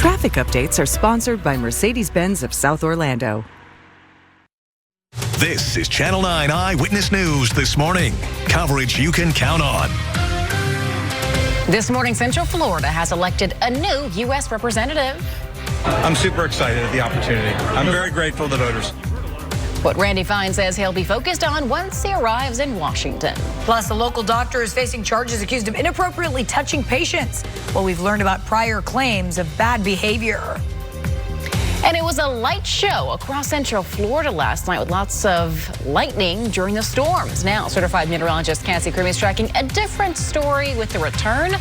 Traffic updates are sponsored by Mercedes-Benz of South Orlando. This is Channel 9 Eyewitness News this morning. Coverage you can count on. This morning, Central Florida has elected a new U.S. representative. I'm super excited at the opportunity. I'm very grateful to the voters. What Randy Fine says he'll be focused on once he arrives in Washington. Plus, a local doctor is facing charges accused of inappropriately touching patients. Well, we've learned about prior claims of bad behavior. And it was a light show across Central Florida last night with lots of lightning during the storms. Now, certified meteorologist Cassie Creamy is tracking a different story with the return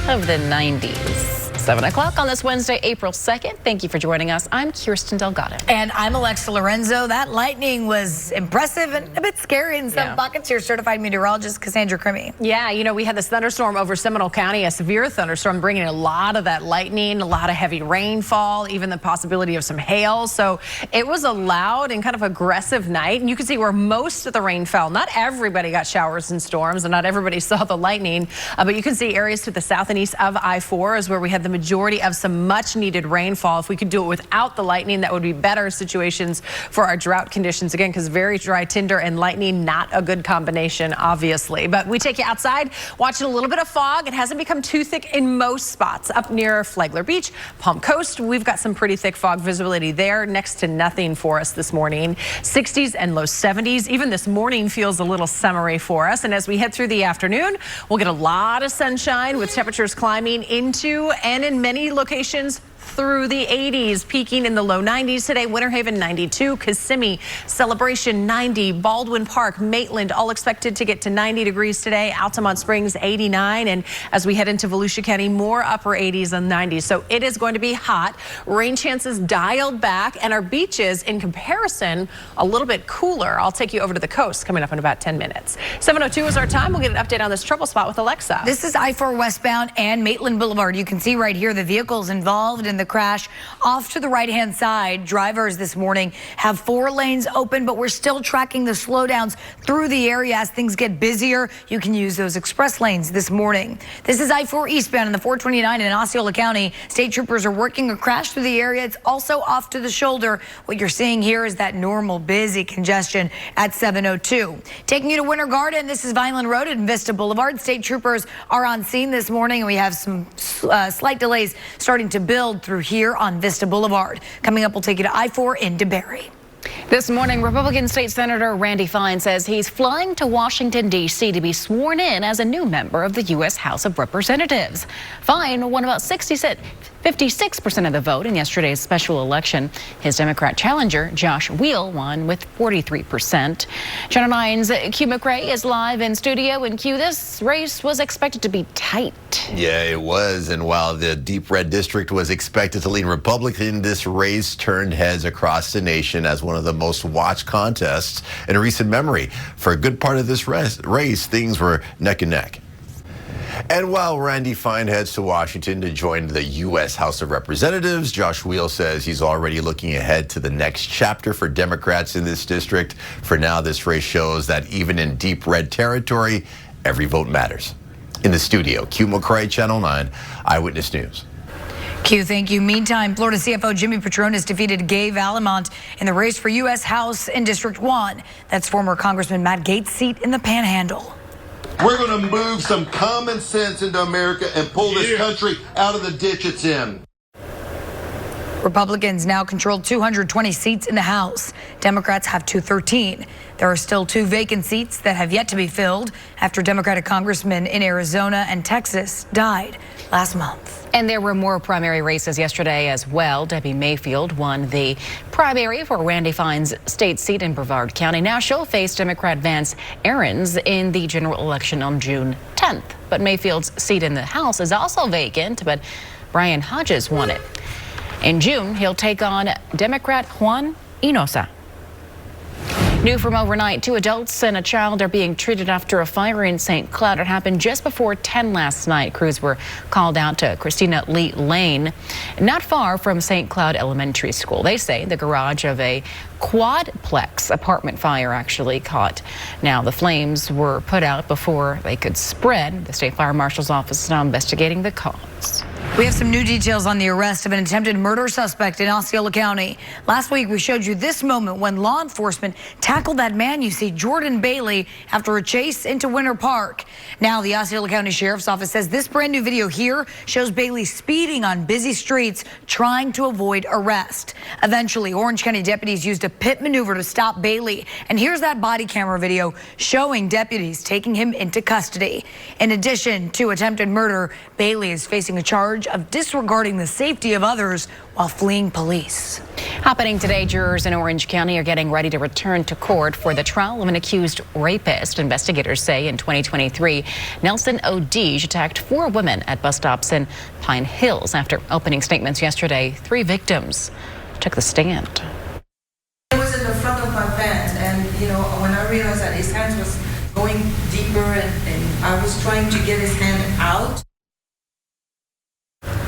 of the 90s. 7 o'clock on this Wednesday, April 2nd. Thank you for joining us. I'm Kirsten Delgado. And I'm Alexa Lorenzo. That lightning was impressive and a bit scary in some pockets. Here, certified meteorologist Cassandra Creamy. Yeah, you know, we had this thunderstorm over Seminole County, a severe thunderstorm bringing a lot of that lightning, a lot of heavy rainfall, even the possibility of some hail. So it was a loud and kind of aggressive night. And you can see where most of the rain fell. Not everybody got showers and storms, and not everybody saw the lightning. But you can see areas to the south and east of I-4 is where we had the majority of some much needed rainfall. If we could do it without the lightning, that would be better situations for our drought conditions. Again, because very dry tinder and lightning, not a good combination, obviously. But we take you outside, watching a little bit of fog. It hasn't become too thick in most spots. Up near Flagler Beach, Palm Coast, we've got some pretty thick fog visibility there. Next to nothing for us this morning. 60s and low 70s. Even this morning feels a little summery for us. And as we head through the afternoon, we'll get a lot of sunshine with temperatures climbing into and in many locations through the 80s, peaking in the low 90s today. Winter Haven 92, Kissimmee, Celebration 90, Baldwin Park, Maitland all expected to get to 90 degrees today. Altamont Springs 89, and as we head into Volusia County, more upper 80s and 90s. So it is going to be hot. Rain chances dialed back, and our beaches in comparison a little bit cooler. I'll take you over to the coast coming up in about 10 minutes. 7:02 is our time. We'll get an update on this trouble spot with Alexa. This is I-4 westbound and Maitland Boulevard. You can see right here the vehicles involved in the crash off to the right-hand side. Drivers this morning have 4 lanes open, but we're still tracking the slowdowns through the area. As things get busier, you can use those express lanes this morning. This is I-4 eastbound in the 429 in Osceola County. State troopers are working a crash through the area. It's also off to the shoulder. What you're seeing here is that normal busy congestion at 7:02. Taking you to Winter Garden, this is Vineland Road and Vista Boulevard. State troopers are on scene this morning, and we have some slight delays starting to build through here on Vista Boulevard. Coming up, we'll take you to I-4 into Barry. This morning, Republican State Senator Randy Fine says he's flying to Washington, D.C. to be sworn in as a new member of the U.S. House of Representatives. Fine won about 56% of the vote in yesterday's special election. His Democrat challenger, Josh Weil, won with 43%. Channel 9's Q McRae is live in studio. And Q, this race was expected to be tight. Yeah, it was. And while the deep red district was expected to lean Republican, this race turned heads across the nation as one of the most watched contests in recent memory. For a good part of this race, things were neck and neck. And while Randy Fine heads to Washington to join the U.S. House of Representatives, Josh Weil says he's already looking ahead to the next chapter for Democrats in this district. For now, this race shows that even in deep red territory, every vote matters. In the studio, Q McRae, Channel 9 Eyewitness News. Q, thank you. Meantime, Florida CFO Jimmy Patronis defeated Gay Valimont in the race for U.S. House in District 1. That's former Congressman Matt Gaetz' seat in the Panhandle. We're going to move some common sense into America and pull this country out of the ditch it's in. Republicans now control 220 seats in the House. Democrats have 213. There are still 2 vacant seats that have yet to be filled after Democratic congressmen in Arizona and Texas died last month. And there were more primary races yesterday as well. Debbie Mayfield won the primary for Randy Fine's state seat in Brevard County. Now she'll face Democrat Vance Aarons in the general election on June 10th. But Mayfield's seat in the House is also vacant, but Brian Hodges won it. In June, he'll take on Democrat Juan Hinojosa. New from overnight, 2 adults and a child are being treated after a fire in St. Cloud. It happened just before 10 last night. Crews were called out to Christina Lee Lane, not far from St. Cloud Elementary School. They say the garage of a quadplex apartment fire actually caught. Now, the flames were put out before they could spread. The state fire marshal's office is now investigating the cause. We have some new details on the arrest of an attempted murder suspect in Osceola County. Last week, we showed you this moment when law enforcement tackled that man you see, Jordan Bailey, after a chase into Winter Park. Now, the Osceola County Sheriff's Office says this brand new video here shows Bailey speeding on busy streets, trying to avoid arrest. Eventually, Orange County deputies used a pit maneuver to stop Bailey. And here's that body camera video showing deputies taking him into custody. In addition to attempted murder, Bailey is facing a charge of disregarding the safety of others while fleeing police. Happening today, jurors in Orange County are getting ready to return to court for the trial of an accused rapist. Investigators say in 2023, Nelson O'Deege attacked 4 women at bus stops in Pine Hills. After opening statements yesterday, 3 victims took the stand. I was in the front of my van, and when I realized that his hand was going deeper and I was trying to get his hand out.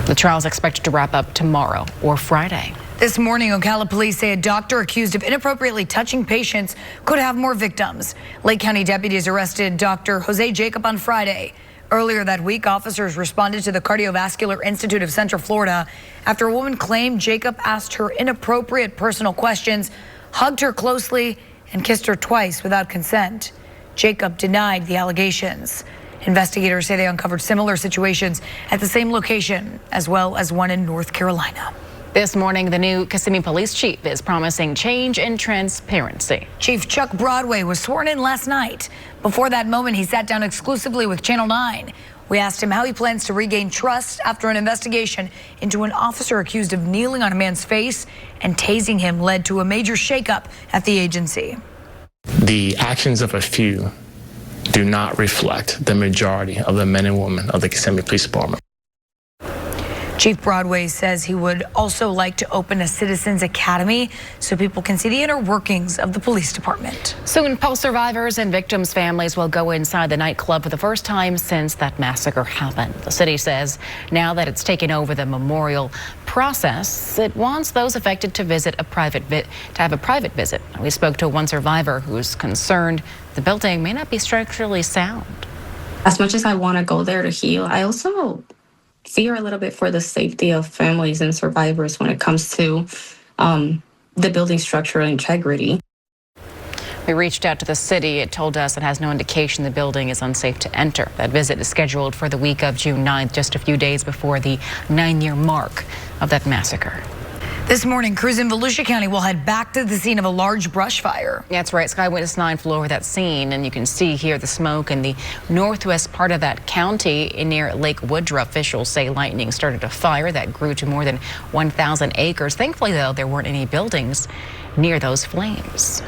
The trial is expected to wrap up tomorrow or Friday. This morning, Ocala police say a doctor accused of inappropriately touching patients could have more victims. Lake County deputies arrested Dr. Jose Jacob on Friday. Earlier that week, officers responded to the Cardiovascular Institute of Central Florida after a woman claimed Jacob asked her inappropriate personal questions, hugged her closely, and kissed her twice without consent. Jacob denied the allegations. Investigators say they uncovered similar situations at the same location, as well as one in North Carolina. This morning, the new Kissimmee police chief is promising change and transparency. Chief Chuck Broadway was sworn in last night. Before that moment, he sat down exclusively with Channel 9. We asked him how he plans to regain trust after an investigation into an officer accused of kneeling on a man's face and tasing him led to a major shakeup at the agency. The actions of a few do not reflect the majority of the men and women of the Kissimmee Police Department. Chief Broadway says he would also like to open a citizens academy so people can see the inner workings of the police department. Soon, post survivors and victims' families will go inside the nightclub for the first time since that massacre happened. The city says now that it's taken over the memorial process, it wants those affected to have a private visit. We spoke to one survivor who's concerned the building may not be structurally sound. As much as I want to go there to heal, I also fear a little bit for the safety of families and survivors when it comes to the building structural integrity. We reached out to the city. It told us it has no indication the building is unsafe to enter. That visit is scheduled for the week of June 9th, just a few days before the 9-year mark of that massacre. This morning, crews in Volusia County will head back to the scene of a large brush fire. Yeah, that's right. Eyewitness 9 flew over that scene, and you can see here the smoke in the northwest part of that county near Lake Woodruff. Officials say lightning started a fire that grew to more than 1,000 acres. Thankfully, though, there weren't any buildings near those flames.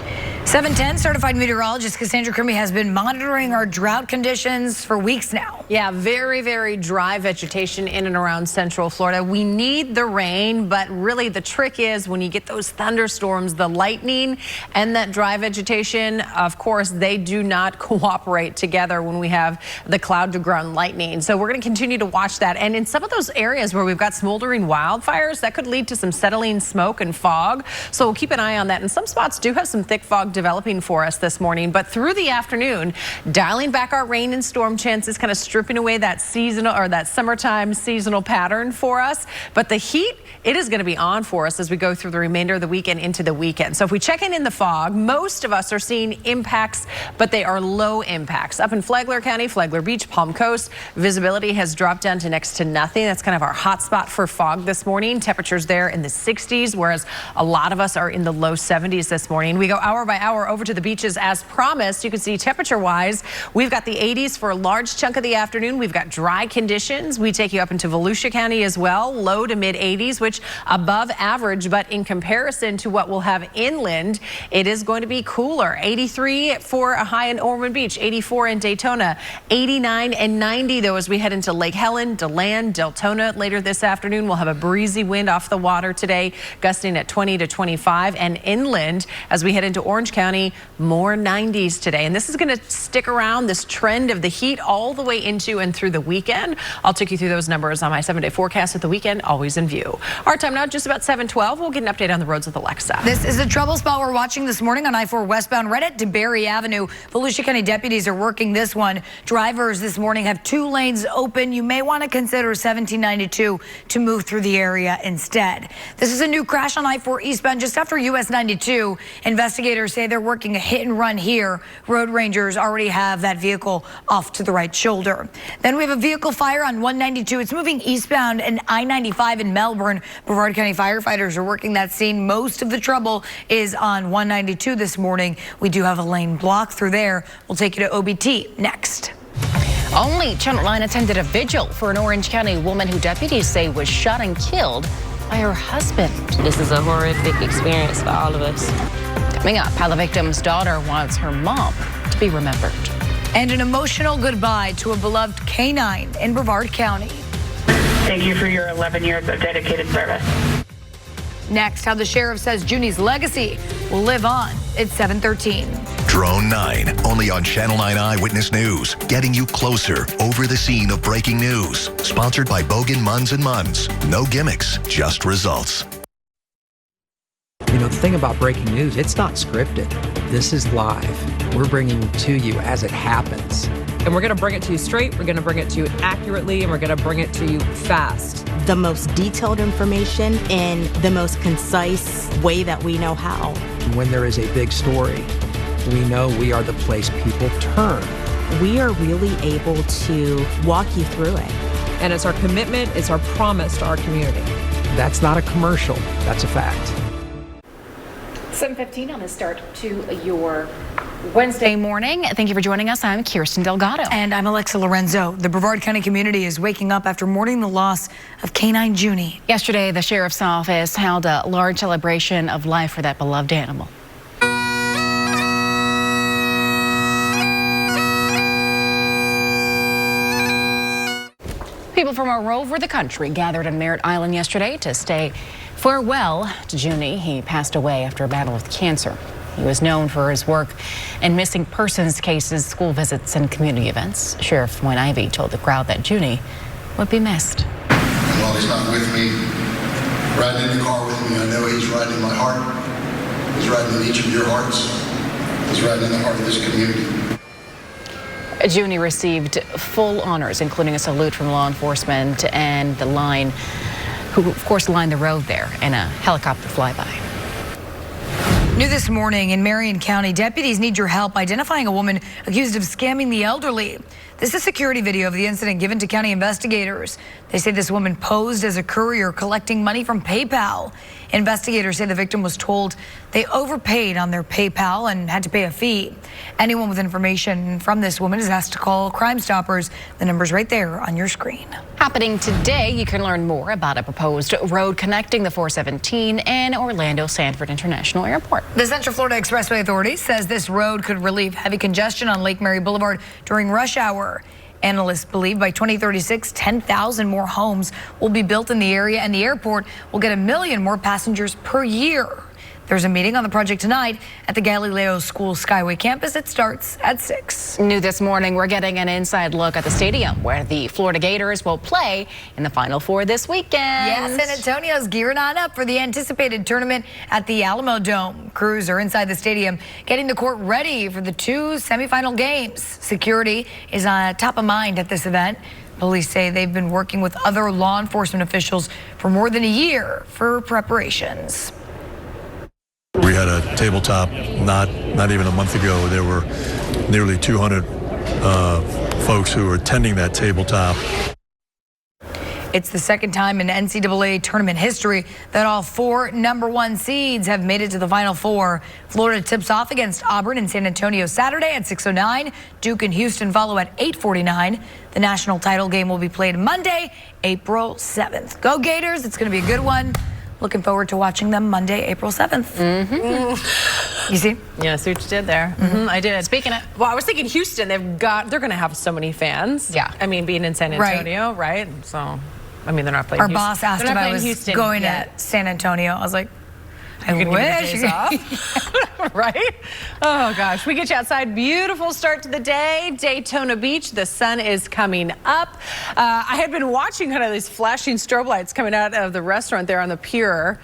710 certified meteorologist Cassandra Kirby has been monitoring our drought conditions for weeks now. Yeah, very, very dry vegetation in and around Central Florida. We need the rain, but really the trick is when you get those thunderstorms, the lightning and that dry vegetation, of course, they do not cooperate together when we have the cloud to ground lightning. So we're going to continue to watch that. And in some of those areas where we've got smoldering wildfires, that could lead to some settling smoke and fog. So we'll keep an eye on that. And some spots do have some thick fog developing for us this morning, but through the afternoon, dialing back our rain and storm chances, kind of stripping away that seasonal or that summertime seasonal pattern for us. But the heat, it is going to be on for us as we go through the remainder of the weekend into the weekend. So if we check in the fog, most of us are seeing impacts, but they are low impacts. Up in Flagler County, Flagler Beach, Palm Coast, visibility has dropped down to next to nothing. That's kind of our hot spot for fog this morning. Temperatures there in the 60s, whereas a lot of us are in the low 70s this morning. We go hour by hour over to the beaches as promised. You can see temperature-wise, we've got the 80s for a large chunk of the afternoon. We've got dry conditions. We take you up into Volusia County as well, low to mid 80s, which above average, but in comparison to what we'll have inland, it is going to be cooler. 83 for a high in Ormond Beach, 84 in Daytona, 89 and 90 though as we head into Lake Helen, DeLand, Deltona later this afternoon. We'll have a breezy wind off the water today, gusting at 20 to 25, and inland as we head into Orange County, more 90s today. And this is going to stick around, this trend of the heat all the way into into and through the weekend. I'll take you through those numbers on my 7-day forecast with the weekend always in view. Our time now, just about 7:12. We'll get an update on the roads with Alexa. This is a trouble spot we're watching this morning on I-4 westbound right at DeBerry Avenue. Volusia County deputies are working this one. Drivers this morning have 2 lanes open. You may want to consider 1792 to move through the area instead. This is a new crash on I-4 eastbound just after US 92. Investigators say they're working a hit and run here. Road rangers already have that vehicle off to the right shoulder. Then we have a vehicle fire on 192. It's moving eastbound and I-95 in Melbourne. Brevard County firefighters are working that scene. Most of the trouble is on 192 this morning. We do have a lane block through there. We'll take you to OBT next. Only Channel 9 attended a vigil for an Orange County woman who deputies say was shot and killed by her husband. This is a horrific experience for all of us. Coming up, how the victim's daughter wants her mom to be remembered. And an emotional goodbye to a beloved canine in Brevard County. Thank you for your 11 years of dedicated service. Next, how the sheriff says Junie's legacy will live on. It's 7:13. Drone 9, only on Channel 9 Eyewitness News, getting you closer over the scene of breaking news. Sponsored by Bogan Munns & Munns. No gimmicks, just results. You know, the thing about breaking news, it's not scripted. This is live. We're bringing it to you as it happens. And we're going to bring it to you straight, we're going to bring it to you accurately, and we're going to bring it to you fast. The most detailed information in the most concise way that we know how. When there is a big story, we know we are the place people turn. We are really able to walk you through it. And it's our commitment, it's our promise to our community. That's not a commercial, that's a fact. 7:15 on the start to your Wednesday morning. Thank you for joining us. I'm Kirsten Delgado. And I'm Alexa Lorenzo. The Brevard County community is waking up after mourning the loss of canine Junie. Yesterday, the sheriff's office held a large celebration of life for that beloved animal. People from all over the country gathered on Merritt Island yesterday to say farewell to Junie. He passed away after a battle with cancer. He was known for his work in missing persons cases, school visits, and community events. Sheriff Wayne Ivey told the crowd that Junie would be missed. While he's not with me, riding in the car with me, I know he's riding in my heart. He's riding in each of your hearts. He's riding in the heart of this community. Junie received full honors, including a salute from law enforcement and the line, who of course lined the road there, and a helicopter flyby. New this morning in Marion County, deputies need your help identifying a woman accused of scamming the elderly. This is security video of the incident given to county investigators. They say this woman posed as a courier collecting money from PayPal. Investigators say the victim was told they overpaid on their PayPal and had to pay a fee. Anyone with information from this woman is asked to call Crime Stoppers. The number's right there on your screen. Happening today, you can learn more about a proposed road connecting the 417 and Orlando Sanford International Airport. The Central Florida Expressway Authority says this road could relieve heavy congestion on Lake Mary Boulevard during rush hour. Analysts believe by 2036, 10,000 more homes will be built in the area, and the airport will get 1 million more passengers per year. There's a meeting on the project tonight at the Galileo School Skyway campus. It starts at 6. New this morning, we're getting an inside look at the stadium where the Florida Gators will play in the Final Four this weekend. Yeah, San Antonio's gearing on up for the anticipated tournament at the Alamo Dome. Crews are inside the stadium getting the court ready for the 2 semifinal games. Security is on top of mind at this event. Police say they've been working with other law enforcement officials for more than a year for preparations. We had a tabletop not even a month ago. There were nearly 200 folks who were attending that tabletop. It's the second time in NCAA tournament history that all 4 #1 seeds have made it to the Final Four. Florida tips off against Auburn in San Antonio Saturday at 6:09. Duke and Houston follow at 8:49. The national title game will be played Monday, April 7th. Go Gators, it's going to be a good one. Looking forward to watching them Monday, April 7th. You see? Yeah, I see what you did there. I did. Speaking of, well, I was thinking Houston, they're going to have so many fans. Yeah. I mean, being in San Antonio, right? So, I mean, they're not playing Our Houston. boss asked if I was going to San Antonio. I was like, I wish. Right? Oh, gosh. We get you outside. Beautiful start to the day. Daytona Beach. The sun is coming up. I had been watching kind of these flashing strobe lights coming out of the restaurant there on the pier.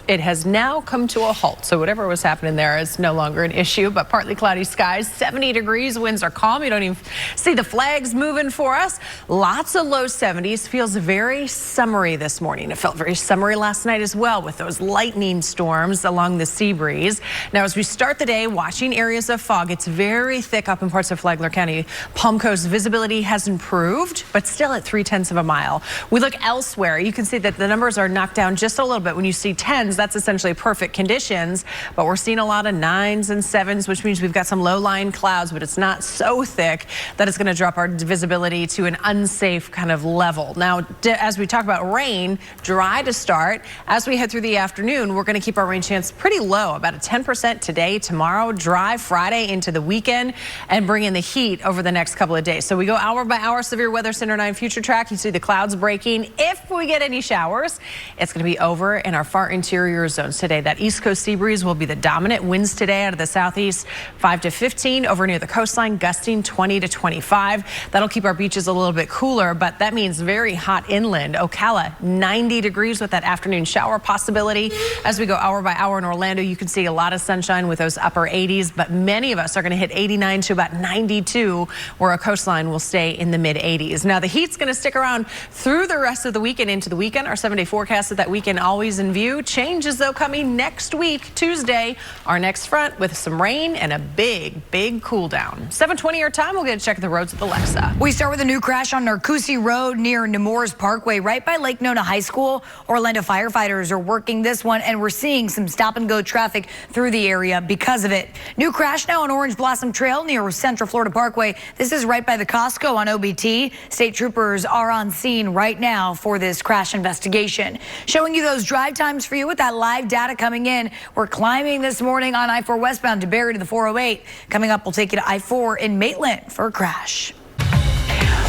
It has now come to a halt, so whatever was happening there is no longer an issue, but partly cloudy skies, 70 degrees, winds are calm. You don't even see the flags moving for us. Lots of low 70s. Feels very summery this morning. It felt very summery last night as well with those lightning storms along the sea breeze. Now, as we start the day, watching areas of fog, it's very thick up in parts of Flagler County. Palm Coast visibility has improved, but still at 0.3 of a mile. We look elsewhere. You can see that the numbers are knocked down just a little bit. When you see 10s, that's essentially perfect conditions, but we're seeing a lot of 9s and 7s, which means we've got some low-lying clouds, but it's not so thick that it's going to drop our visibility to an unsafe kind of level. Now, as we talk about rain, dry to start. As we head through the afternoon, we're going to keep our rain chance pretty low, about a 10% today, tomorrow, dry Friday into the weekend, and bring in the heat over the next couple of days. So we go hour by hour, Severe Weather Center 9 future track. You see the clouds breaking. If we get any showers, it's going to be over in our far interior zones today. That east coast sea breeze will be the dominant. Winds today out of the southeast 5 to 15 over near the coastline, gusting 20 to 25. That'll keep our beaches a little bit cooler, but that means very hot inland. Ocala 90 degrees with that afternoon shower possibility. As we go hour by hour in Orlando, you can see a lot of sunshine with those upper 80s, but many of us are going to hit 89 to about 92, where our coastline will stay in the mid 80s. Now the heat's going to stick around through the rest of the weekend into the weekend. Our 7-day forecast of that weekend always in view. Changes though coming next week, Tuesday, our next front with some rain and a big cool down. 7:20 our time. We'll get a check of the roads with Alexa. We start with a new crash on Narcoossee Road near Nemours Parkway, right by Lake Nona High School. Orlando firefighters are working this one, and we're seeing some stop and go traffic through the area because of it. New crash now on Orange Blossom Trail near Central Florida Parkway. This is right by the Costco on OBT. State troopers are on scene right now for this crash investigation. Showing you those drive times for you with that live data coming in. We're climbing this morning on I-4 westbound to Barry to the 408. Coming up, we'll take you to I-4 in Maitland for a crash.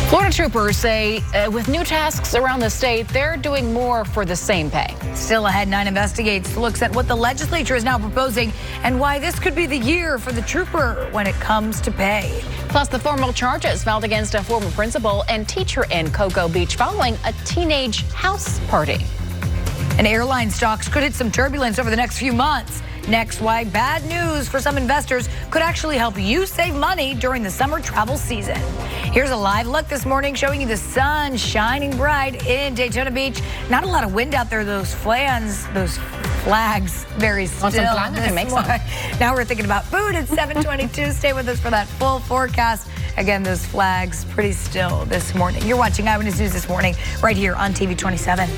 Florida troopers say with new tasks around the state, they're doing more for the same pay. Still ahead, 9 investigates looks at what the legislature is now proposing and why this could be the year for the trooper when it comes to pay. Plus, the formal charges filed against a former principal and teacher in Cocoa Beach following a teenage house party. And airline stocks could hit some turbulence over the next few months. Next, why bad news for some investors could actually help you save money during the summer travel season. Here's a live look this morning showing you the sun shining bright in Daytona Beach. Not a lot of wind out there. Those flags, very still. Now we're thinking about food at 7:22. Stay with us for that full forecast. Again, those flags pretty still this morning. You're watching Eyewitness News this morning right here on TV 27.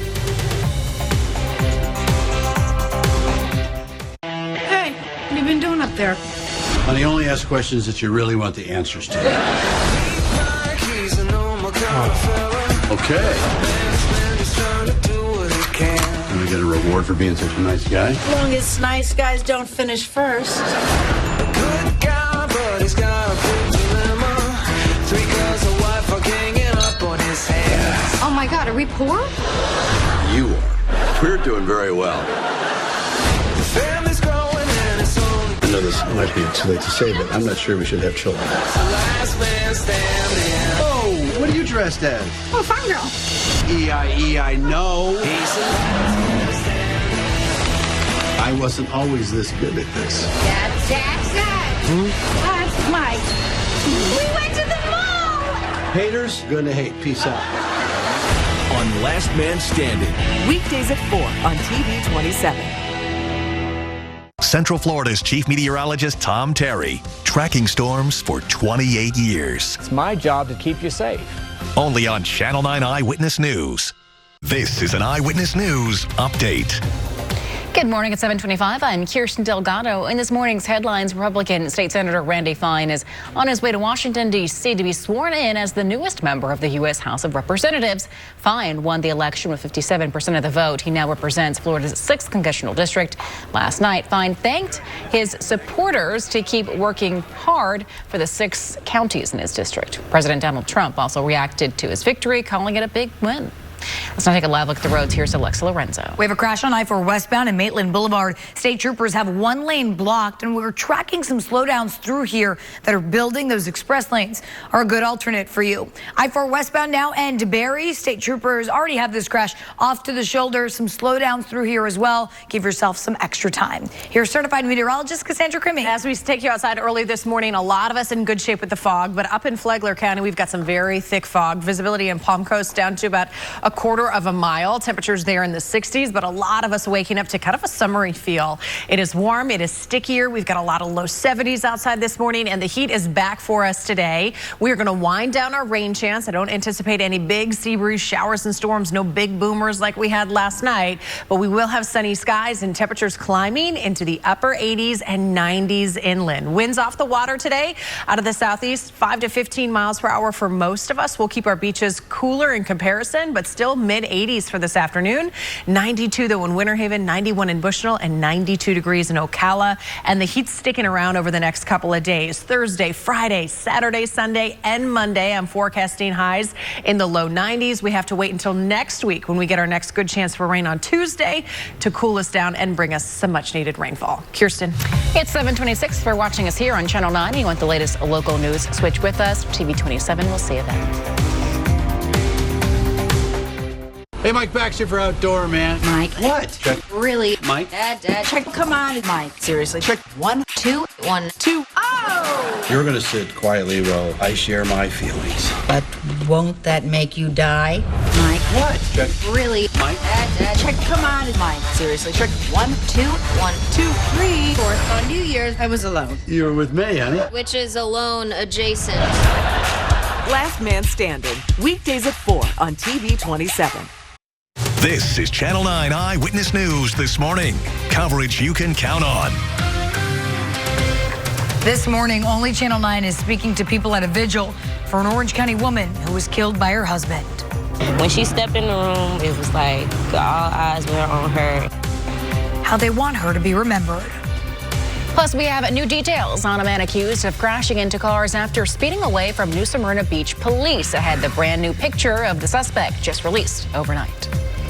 What have you been doing up there? Honey, only ask questions that you really want the answers to. Okay. Can we get a reward for being such a nice guy? As long as nice guys don't finish first. Oh my God, are we poor? You are. We're doing very well. I know this might be too late to say, but I'm not sure we should have children. Oh, what are you dressed as? Oh, farm girl. I know. I wasn't always this good at this. That's Jackson. That's Mike. We went to the mall. Haters gonna hate. Peace out. On Last Man Standing. Weekdays at 4 on TV 27. Central Florida's chief meteorologist, Tom Terry, tracking storms for 28 years. It's my job to keep you safe. Only on Channel 9 Eyewitness News. This is an Eyewitness News update. Good morning at 7:25. I'm Kirsten Delgado. In this morning's headlines, Republican State Senator Randy Fine is on his way to Washington, D.C. to be sworn in as the newest member of the U.S. House of Representatives. Fine won the election with 57% of the vote. He now represents Florida's 6th Congressional District. Last night, Fine thanked his supporters to keep working hard for the 6 counties in his district. President Donald Trump also reacted to his victory, calling it a big win. Let's now take a live look at the roads. Here's Alexa Lorenzo. We have a crash on I-4 westbound and Maitland Boulevard. State troopers have one lane blocked, and we're tracking some slowdowns through here that are building. Those express lanes are a good alternate for you. I-4 westbound now and DeBerry. State troopers already have this crash off to the shoulder. Some slowdowns through here as well. Give yourself some extra time. Here's certified meteorologist Cassandra Crimmy. As we take you outside early this morning, a lot of us in good shape with the fog, but up in Flagler County, we've got some very thick fog. Visibility in Palm Coast down to about a quarter of a mile. Temperatures there in the 60s, but a lot of us waking up to kind of a summery feel. It is warm. It is stickier. We've got a lot of low 70s outside this morning, and the heat is back for us today. We are going to wind down our rain chance. I don't anticipate any big sea breeze showers and storms, no big boomers like we had last night, but we will have sunny skies and temperatures climbing into the upper 80s and 90s inland. Winds off the water today out of the southeast, 5 to 15 miles per hour for most of us. We'll keep our beaches cooler in comparison, but still mid-80s for this afternoon. 92 though in Winter Haven, 91 in Bushnell, and 92 degrees in Ocala. And the heat's sticking around over the next couple of days. Thursday, Friday, Saturday, Sunday, and Monday, I'm forecasting highs in the low 90s. We have to wait until next week when we get our next good chance for rain on Tuesday to cool us down and bring us some much needed rainfall. Kirsten. It's 7:26. For watching us here on Channel 9. You want the latest local news? Switch with us. TV 27. We'll see you then. Hey, Mike Baxter for Outdoor, man. Mike. What? Check. Really? Mike. Dad. Check. Come on, Mike. Seriously. Check. 1, 2, 1, 2. Oh! You're gonna sit quietly while I share my feelings. But won't that make you die? Mike. What? Check. Really? Mike. Dad. Check. Come on, Mike. Seriously. Check. 1, 2, 1, 2, 3, 4. On New Year's, I was alone. You were with me, honey. Which is alone adjacent. Last Man Standing, weekdays at 4 on TV 27. This is Channel 9 Eyewitness News this morning. Coverage you can count on. This morning, only Channel 9 is speaking to people at a vigil for an Orange County woman who was killed by her husband. When she stepped in the room, it was like all eyes were on her. How they want her to be remembered. Plus, we have new details on a man accused of crashing into cars after speeding away from New Smyrna Beach police. Ahead, the brand new picture of the suspect just released overnight.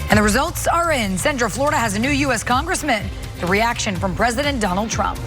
And the results are in. Central Florida has a new U.S. congressman. The reaction from President Donald Trump.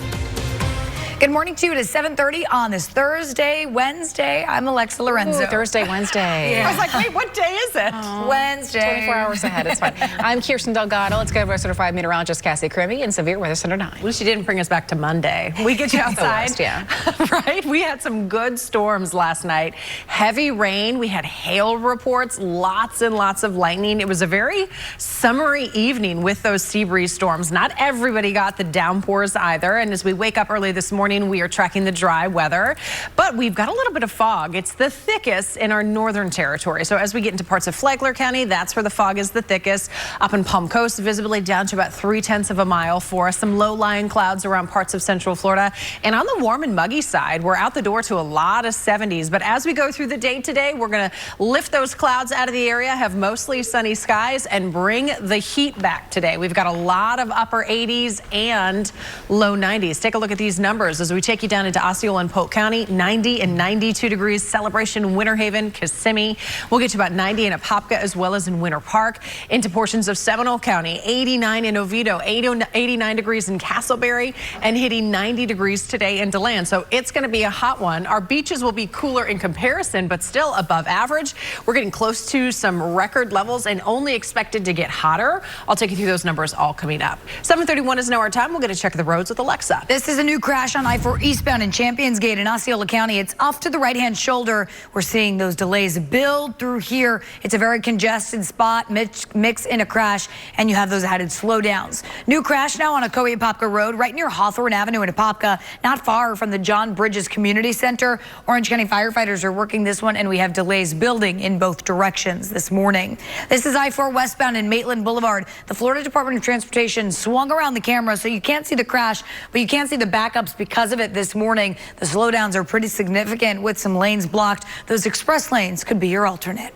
Good morning to you. It is 7:30 on this Thursday, Wednesday. I'm Alexa Lorenzo. Ooh, Thursday, Wednesday. Yeah. I was like, wait, what day is it? Wednesday. 24 hours ahead. It's fine. I'm Kirsten Delgado. Let's go to our certified meteorologist, Cassie Crimmy, in Severe Weather Center 9. At least you didn't bring us back to Monday. We get you outside. West, yeah. Right? We had some good storms last night. Heavy rain. We had hail reports, lots and lots of lightning. It was a very summery evening with those sea breeze storms. Not everybody got the downpours either. And as we wake up early this morning, we are tracking the dry weather, but we've got a little bit of fog. It's the thickest in our northern territory. So as we get into parts of Flagler County, that's where the fog is the thickest. Up in Palm Coast, visibility down to about 0.3 of a mile for us. Some low-lying clouds around parts of central Florida. And on the warm and muggy side, we're out the door to a lot of 70s. But as we go through the day today, we're going to lift those clouds out of the area, have mostly sunny skies, and bring the heat back today. We've got a lot of upper 80s and low 90s. Take a look at these numbers as we take you down into Osceola and Polk County. 90 and 92 degrees. Celebration, Winter Haven, Kissimmee. We'll get to about 90 in Apopka as well as in Winter Park. Into portions of Seminole County. 89 in Oviedo. 89 degrees in Castleberry. And hitting 90 degrees today in DeLand. So it's going to be a hot one. Our beaches will be cooler in comparison, but still above average. We're getting close to some record levels and only expected to get hotter. I'll take you through those numbers all coming up. 7:31 is now our time. We'll get to check the roads with Alexa. This is a new crash on I-4 eastbound in Champions Gate in Osceola County. It's off to the right-hand shoulder. We're seeing those delays build through here. It's a very congested spot, mix in a crash, and you have those added slowdowns. New crash now on Ocoee-Apopka Road, right near Hawthorne Avenue in Apopka, not far from the John Bridges Community Center. Orange County firefighters are working this one, and we have delays building in both directions this morning. This is I-4 westbound in Maitland Boulevard. The Florida Department of Transportation swung around the camera, so you can't see the crash, but you can't see the backups because of it this morning. The slowdowns are pretty significant with some lanes blocked. Those express lanes could be your alternate.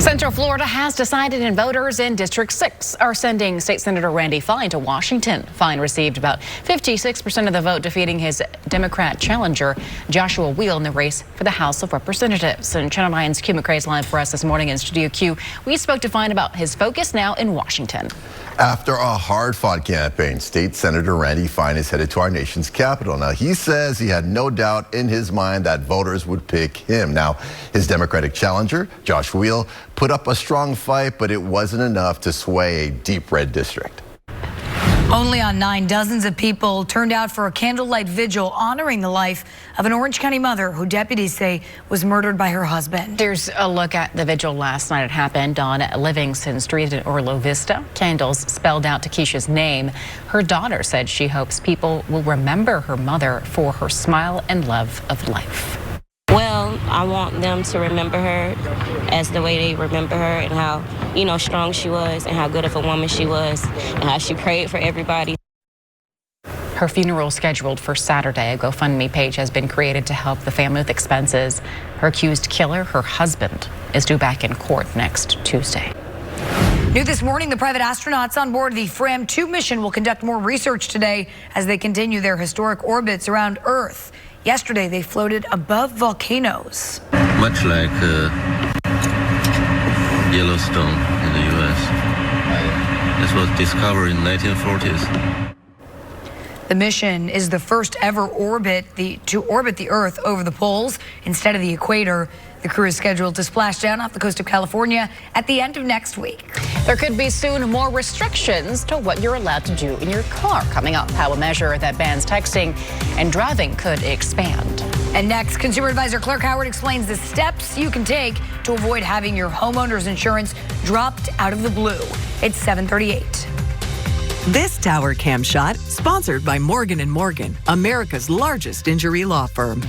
Central Florida has decided, and voters in District 6 are sending State Senator Randy Fine to Washington. Fine received about 56% of the vote, defeating his Democrat challenger, Joshua Weil, in the race for the House of Representatives. And Channel 9's Q McCrae is live for us this morning in Studio Q. We spoke to Fine about his focus now in Washington. After a hard-fought campaign, State Senator Randy Fine is headed to our nation's capital. Now, he says he had no doubt in his mind that voters would pick him. Now, his Democratic challenger, Josh Weil, put up a strong fight, but it wasn't enough to sway a deep red district. Only on 9, dozens of people turned out for a candlelight vigil honoring the life of an Orange County mother who deputies say was murdered by her husband. Here's a look at the vigil last night. It happened on Livingston Street in Orlo Vista. Candles spelled out Takesha's name. Her daughter said she hopes people will remember her mother for her smile and love of life. Well, I want them to remember her as the way they remember her, and how, strong she was, and how good of a woman she was, and how she prayed for everybody. Her funeral is scheduled for Saturday. A GoFundMe page has been created to help the family with expenses. Her accused killer, her husband, is due back in court next Tuesday. New this morning, the private astronauts on board the Fram 2 mission will conduct more research today as they continue their historic orbits around Earth. Yesterday, they floated above volcanoes. Much like Yellowstone in the U.S. This was discovered in the 1940s. The mission is the first ever to orbit the Earth over the poles instead of the equator. The crew is scheduled to splash down off the coast of California at the end of next week. There could be soon more restrictions to what you're allowed to do in your car. Coming up, how a measure that bans texting and driving could expand. And next, Consumer Advisor Clark Howard explains the steps you can take to avoid having your homeowner's insurance dropped out of the blue. It's 7:38. This Tower Cam Shot, sponsored by Morgan & Morgan, America's largest injury law firm.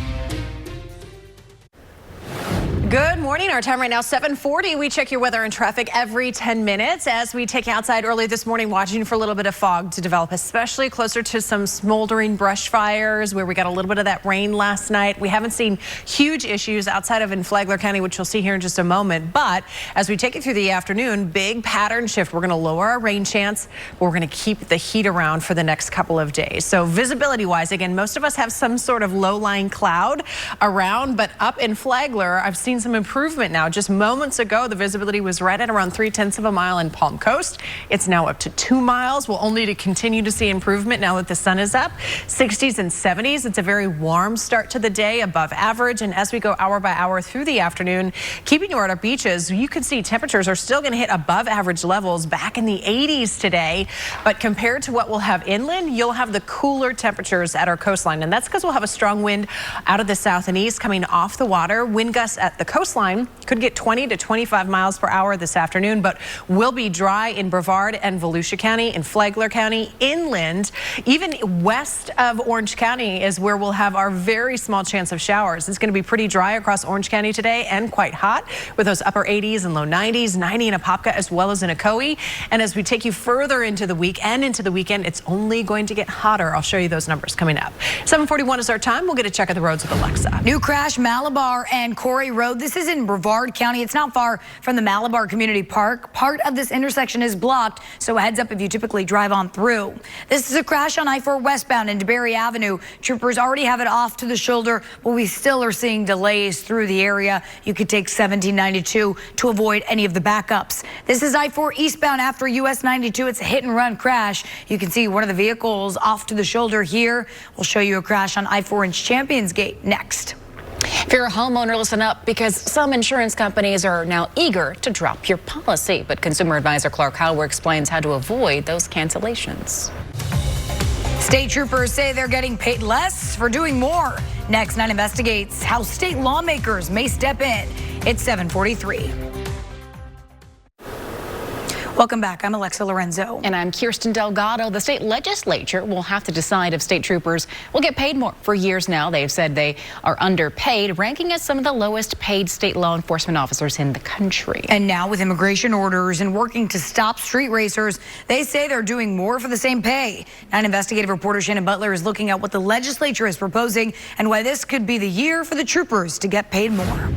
Good morning. Our time right now, 7:40. We check your weather and traffic every 10 minutes as we take you outside early this morning, watching for a little bit of fog to develop, especially closer to some smoldering brush fires where we got a little bit of that rain last night. We haven't seen huge issues outside of in Flagler County, which you'll see here in just a moment. But as we take it through the afternoon, big pattern shift. We're going to lower our rain chance, but we're going to keep the heat around for the next couple of days. So visibility wise, again, most of us have some sort of low-lying cloud around, but up in Flagler, I've seen some improvement now. Just moments ago, the visibility was right at around 0.3 of a mile in Palm Coast. It's now up to 2 miles. We'll only to continue to see improvement now that the sun is up. 60s and 70s. It's a very warm start to the day, above average. And as we go hour by hour through the afternoon, keeping you at our beaches, you can see temperatures are still going to hit above average levels back in the 80s today. But compared to what we'll have inland, you'll have the cooler temperatures at our coastline. And that's because we'll have a strong wind out of the south and east coming off the water. Wind gusts at the coastline could get 20 to 25 miles per hour this afternoon, but will be dry in Brevard and Volusia County, in Flagler County, inland. Even west of Orange County is where we'll have our very small chance of showers. It's going to be pretty dry across Orange County today and quite hot with those upper 80s and low 90s, 90 in Apopka as well as in Ocoee. And as we take you further into the week and into the weekend, it's only going to get hotter. I'll show you those numbers coming up. 7:41 is our time. We'll get a check of the roads with Alexa. New crash, Malabar and Corey Road. This is in Brevard County. It's not far from the Malabar Community Park. Part of this intersection is blocked, so a heads up if you typically drive on through. This is a crash on I-4 westbound in DeBerry Avenue. Troopers already have it off to the shoulder, but we still are seeing delays through the area. You could take 1792 to avoid any of the backups. This is I-4 eastbound after US 92. It's a hit and run crash. You can see one of the vehicles off to the shoulder here. We'll show you a crash on I-4 in Champions Gate next. If you're a homeowner, listen up, because some insurance companies are now eager to drop your policy. But Consumer Advisor Clark Howard explains how to avoid those cancellations. State troopers say they're getting paid less for doing more. Next, 9 investigates how state lawmakers may step in. It's 7:43. Welcome back. I'm Alexa Lorenzo. And I'm Kirsten Delgado. The state legislature will have to decide if state troopers will get paid more. For years now, they've said they are underpaid, ranking as some of the lowest paid state law enforcement officers in the country. And now with immigration orders and working to stop street racers, they say they're doing more for the same pay. 9 investigative reporter Shannon Butler is looking at what the legislature is proposing and why this could be the year for the troopers to get paid more.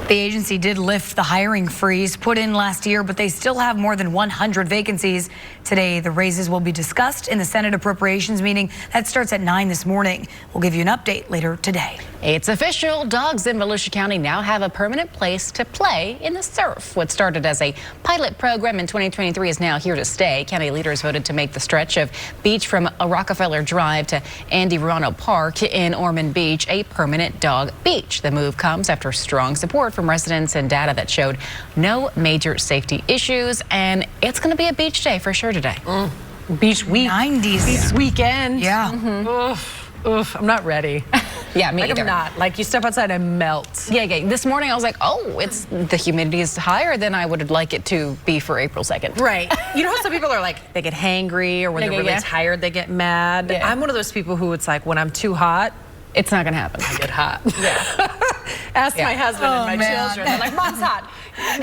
The agency did lift the hiring freeze put in last year, but they still have more than 100 vacancies. Today, the raises will be discussed in the Senate Appropriations meeting. That starts at 9 this morning. We'll give you an update later today. It's official. Dogs in Volusia County now have a permanent place to play in the surf. What started as a pilot program in 2023 is now here to stay. County leaders voted to make the stretch of beach from Rockefeller Drive to Andy Verano Park in Ormond Beach a permanent dog beach. The move comes after strong support from residents and data that showed no major safety issues, and it's going to be a beach day for sure today. Beach week. 90s. Beach weekend. Yeah. Oof, I'm not ready. Yeah, me either. I'm not. Like, you step outside and melt. Yeah. This morning I was like, oh, the humidity is higher than I would like it to be for April 2nd. Right. You know how some people are like, they get hangry, or when they're really tired, they get mad? Yeah. I'm one of those people who it's like, when I'm too hot, it's not going to happen. I get hot. Yeah. Ask my husband and my children. They're like, Mom's hot.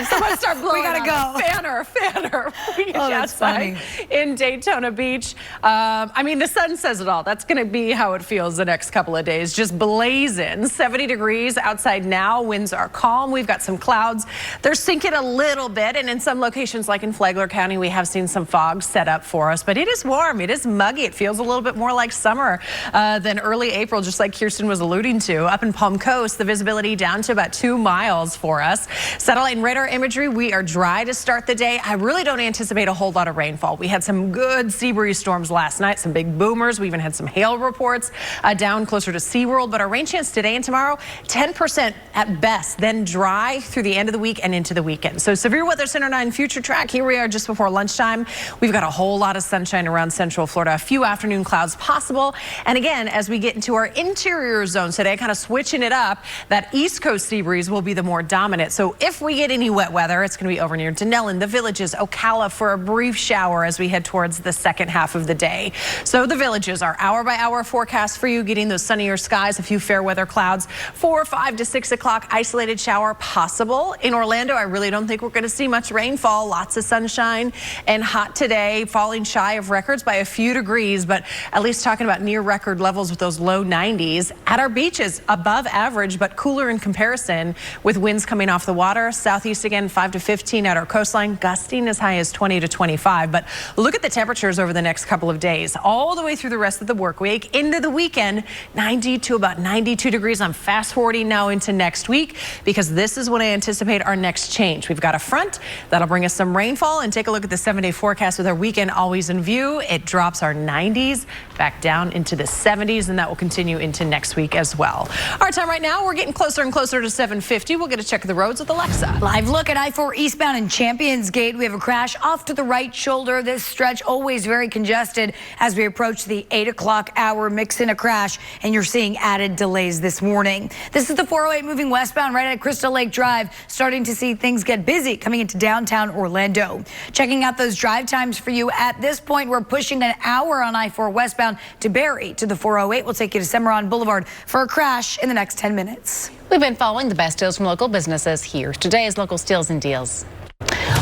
Someone start blowing. We gotta go. Fanner. We get that's outside in Daytona Beach. I mean, the sun says it all. That's going to be how it feels the next couple of days. Just blazing. 70 degrees outside now. Winds are calm. We've got some clouds. They're sinking a little bit. And in some locations, like in Flagler County, we have seen some fog set up for us. But it is warm. It is muggy. It feels a little bit more like summer than early April, just like Kirsten was alluding to. Up in Palm Coast, the visibility down to about 2 miles for us. Satellite and radar imagery, we are dry to start the day. I really don't anticipate a whole lot of rainfall. We had some good sea breeze storms last night, some big boomers. We even had some hail reports down closer to SeaWorld. But our rain chance today and tomorrow, 10% at best, then dry through the end of the week and into the weekend. So Severe Weather Center 9 Future Track, here we are just before lunchtime. We've got a whole lot of sunshine around central Florida, a few afternoon clouds possible. And again, as we get into our interior zones today, kind of switching it up, that East Coast sea breeze will be the more dominant. So if we get any wet weather, it's going to be over near Denellen, the Villages, Ocala for a brief shower as we head towards the second half of the day. So the Villages, our hour-by-hour forecast for you, getting those sunnier skies, a few fair weather clouds, 4, 5 to 6 o'clock, isolated shower possible. In Orlando, I really don't think we're going to see much rainfall. Lots of sunshine and hot today, falling shy of records by a few degrees, but at least talking about near record levels with those low 90s. At our beaches, above average, but cooler in comparison, with winds coming off the water. Southeast again, 5 to 15 at our coastline, gusting as high as 20 to 25. But look at the temperatures over the next couple of days, all the way through the rest of the work week into the weekend, 90 to about 92 degrees. I'm fast forwarding now into next week because this is when I anticipate our next change. We've got a front that'll bring us some rainfall, and take a look at the 7-day forecast with our weekend always in view. It drops our 90s back down into the 70s, and that will continue into next week as well. Our time right now, we're getting closer and closer to 7:50. We'll get a check of the roads with Alexa. Live look at I-4 eastbound in Champions Gate. We have a crash off to the right shoulder. This stretch always very congested as we approach the 8 o'clock hour. Mix in a crash, and you're seeing added delays this morning. This is the 408 moving westbound right at Crystal Lake Drive. Starting to see things get busy coming into downtown Orlando. Checking out those drive times for you. At this point, we're pushing an hour on I-4 westbound to Barry to the 408. We'll take you to Cimarron Boulevard for a crash in the next 10 minutes. We've been following the best deals from local businesses. Here today's local steals and deals.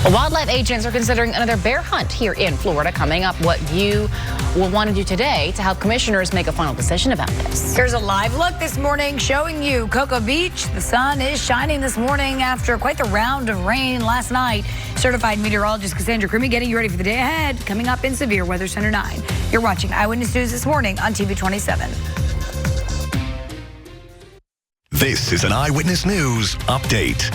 Wildlife agents are considering another bear hunt here in Florida. Coming up, what you will want to do today to help commissioners make a final decision about this. Here's a live look this morning showing you Cocoa Beach. The sun is shining this morning after quite the round of rain last night. Certified meteorologist Cassandra Crimi getting you ready for the day ahead. Coming up in Severe Weather Center 9. You're watching Eyewitness News this morning on TV 27. This is an Eyewitness News update.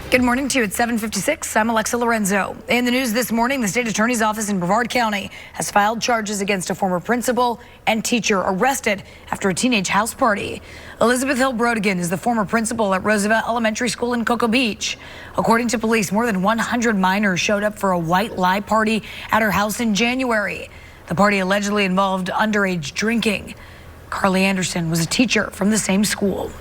Good morning to you at 7:56. I'm Alexa Lorenzo. In the news this morning, the state attorney's office in Brevard County has filed charges against a former principal and teacher arrested after a teenage house party. Elizabeth Hill Brodigan is the former principal at Roosevelt Elementary School in Cocoa Beach. According to police, more than 100 minors showed up for a white lie party at her house in January. The party allegedly involved underage drinking. Carly Anderson was a teacher from the same school.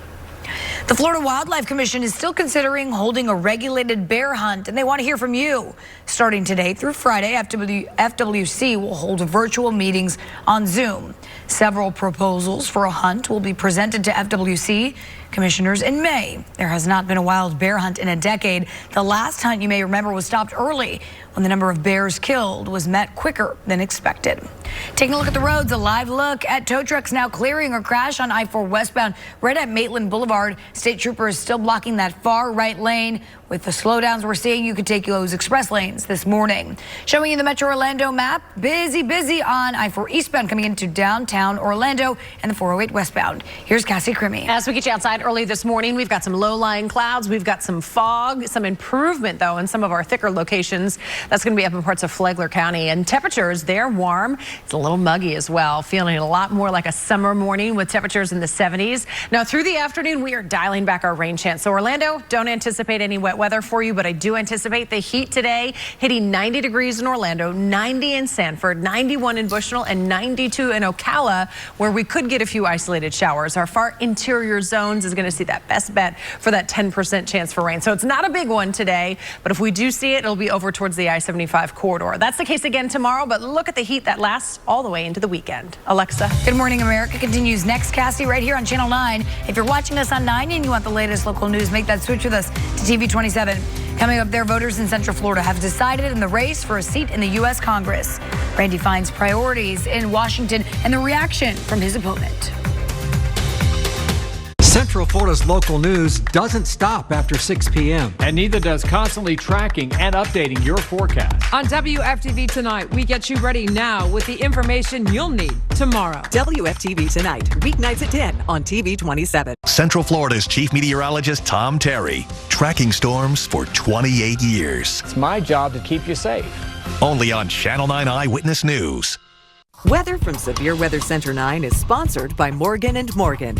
The Florida Wildlife Commission is still considering holding a regulated bear hunt, and they want to hear from you. Starting today through Friday, FWC will hold virtual meetings on Zoom. Several proposals for a hunt will be presented to FWC. commissioners in May. There has not been a wild bear hunt in a decade. The last hunt, you may remember, was stopped early when the number of bears killed was met quicker than expected. Taking a look at the roads, a live look at tow trucks now clearing a crash on I-4 westbound right at Maitland Boulevard. State troopers still blocking that far right lane. With the slowdowns we're seeing, you could take those express lanes this morning. Showing you the Metro Orlando map, busy on I-4 eastbound coming into downtown Orlando and the 408 westbound. Here's Cassie Crimmy. As we get you outside early this morning, we've got some low-lying clouds. We've got some fog, some improvement, though, in some of our thicker locations. That's going to be up in parts of Flagler County. And temperatures, they're warm. It's a little muggy as well. Feeling a lot more like a summer morning with temperatures in the 70s. Now, through the afternoon, we are dialing back our rain chance. So, Orlando, don't anticipate any wet weather for you, but I do anticipate the heat today hitting 90 degrees in Orlando, 90 in Sanford, 91 in Bushnell, and 92 in Ocala, where we could get a few isolated showers. Our far interior zones is going to see that best bet for that 10% chance for rain. So it's not a big one today, but if we do see it, it'll be over towards the I-75 corridor. That's the case again tomorrow, but look at the heat that lasts all the way into the weekend. Alexa. Good morning, America continues next, Cassie, right here on Channel 9. If you're watching us on 9 and you want the latest local news, make that switch with us to TV 27. Coming up there, voters in Central Florida have decided in the race for a seat in the U.S. Congress. Randy finds priorities in Washington and the reaction from his opponent. Central Florida's local news doesn't stop after 6 p.m. And neither does constantly tracking and updating your forecast. On WFTV Tonight, we get you ready now with the information you'll need tomorrow. WFTV Tonight, weeknights at 10 on TV 27. Central Florida's chief meteorologist, Tom Terry, tracking storms for 28 years. It's my job to keep you safe. Only on Channel 9 Eyewitness News. Weather from Severe Weather Center 9 is sponsored by Morgan & Morgan.